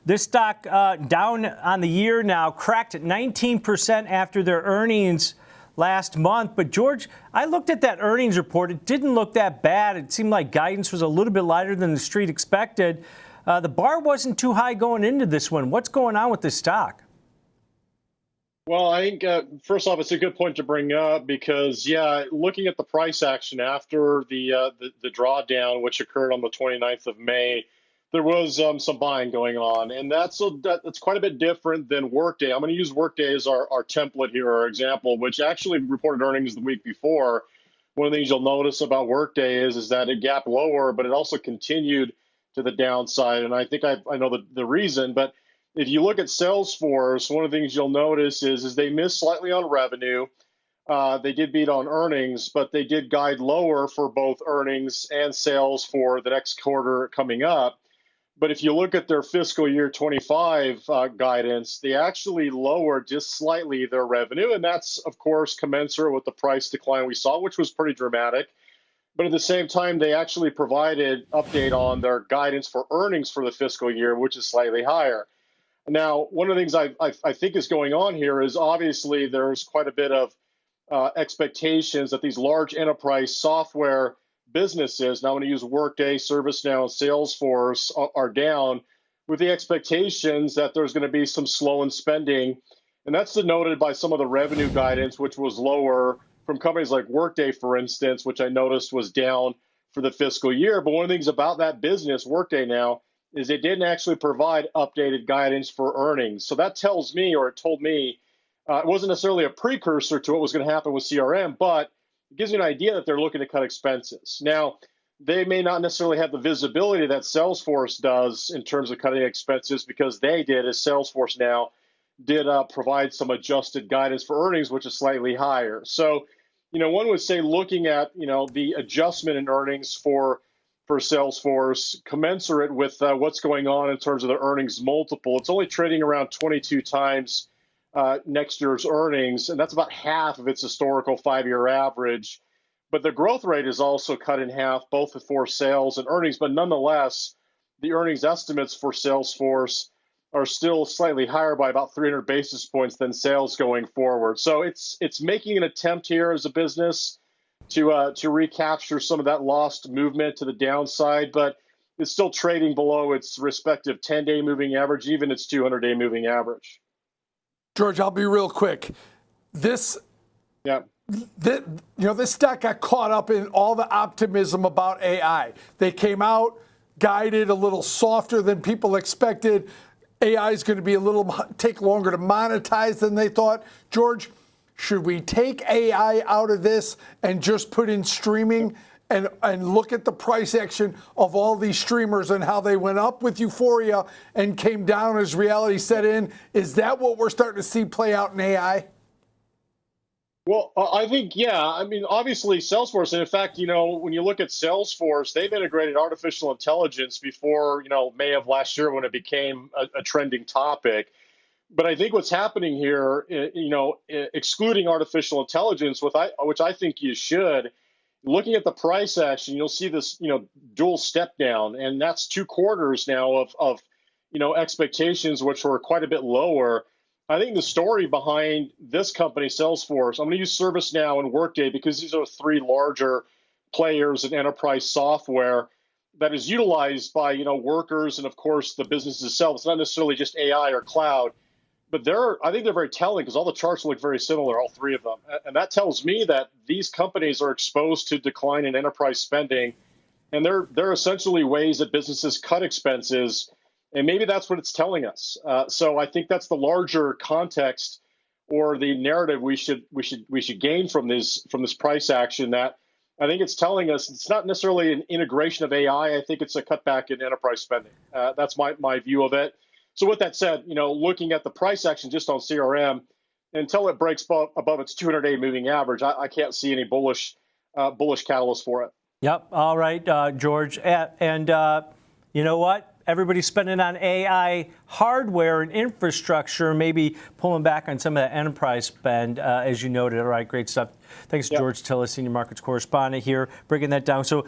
This stock down on the year now, cracked at 19% after their earnings last month. But George, I looked at that earnings report. It didn't look that bad. It seemed like guidance was a little bit lighter than the street expected. The bar wasn't too high going into this one. What's going on with this stock? Well, I think, first off, it's a good point to bring up because, yeah, looking at the price action after the drawdown, which occurred on the 29th of May, there was some buying going on. And that's quite a bit different than Workday. I'm going to use Workday as our template here, our example, which actually reported earnings the week before. One of the things you'll notice about Workday is that it gapped lower, but it also continued to the downside. And I think I know the reason, but if you look at Salesforce, one of the things you'll notice is they missed slightly on revenue. They did beat on earnings, but they did guide lower for both earnings and sales for the next quarter coming up. But if you look at their fiscal year 25 guidance, they actually lowered just slightly their revenue. And that's, of course, commensurate with the price decline we saw, which was pretty dramatic. But at the same time, they actually provided update on their guidance for earnings for the fiscal year, which is slightly higher. Now, one of the things I think is going on here is obviously there's quite a bit of expectations that these large enterprise software businesses, now I'm going to use Workday, ServiceNow, and Salesforce, are down with the expectations that there's going to be some slow in spending. And that's denoted by some of the revenue guidance, which was lower from companies like Workday, for instance, which I noticed was down for the fiscal year. But one of the things about that business, Workday now, is they didn't actually provide updated guidance for earnings. So that tells me, or it told me, it wasn't necessarily a precursor to what was going to happen with CRM, but it gives you an idea that they're looking to cut expenses. Now, they may not necessarily have the visibility that Salesforce does in terms of cutting expenses because they did, as Salesforce now, did provide some adjusted guidance for earnings, which is slightly higher. So, one would say looking at, the adjustment in earnings for Salesforce, commensurate with what's going on in terms of the earnings multiple, it's only trading around 22 times next year's earnings, and that's about half of its historical 5-year average. But the growth rate is also cut in half, both for sales and earnings. But nonetheless, the earnings estimates for Salesforce are still slightly higher by about 300 basis points than sales going forward. So it's making an attempt here as a business to recapture some of that lost movement to the downside, but it's still trading below its respective 10-day moving average, even its 200-day moving average. George, I'll be real quick. This stock got caught up in all the optimism about AI. They came out, guided a little softer than people expected. AI is going to take longer to monetize than they thought. George, should we take AI out of this and just put in streaming and look at the price action of all these streamers and how they went up with euphoria and came down as reality set in? Is that what we're starting to see play out in AI? Well, I think, yeah. I mean, obviously, Salesforce, and in fact, when you look at Salesforce, they've integrated artificial intelligence before, May of last year when it became a trending topic. But I think what's happening here, excluding artificial intelligence, which I think you should, looking at the price action, you'll see this, dual step down, and that's 2 quarters now of expectations, which were quite a bit lower. I think the story behind this company, Salesforce, I'm going to use ServiceNow and Workday because these are 3 larger players in enterprise software that is utilized by, workers and, of course, the business itself. It's not necessarily just AI or cloud, but I think they're very telling because all the charts look very similar, all 3 of them. And that tells me that these companies are exposed to decline in enterprise spending, and they're essentially ways that businesses cut expenses. And maybe that's what it's telling us. So I think that's the larger context or the narrative we should gain from this price action. That I think it's telling us it's not necessarily an integration of AI. I think it's a cutback in enterprise spending. That's my view of it. So with that said, looking at the price action just on CRM, until it breaks above its 200-day moving average, I can't see any bullish catalyst for it. Yep. All right, George. And you know what? Everybody's spending on AI hardware and infrastructure, maybe pulling back on some of that enterprise spend, as you noted. All right, great stuff. Thanks, George Tsilis, Senior Markets Correspondent here, breaking that down. So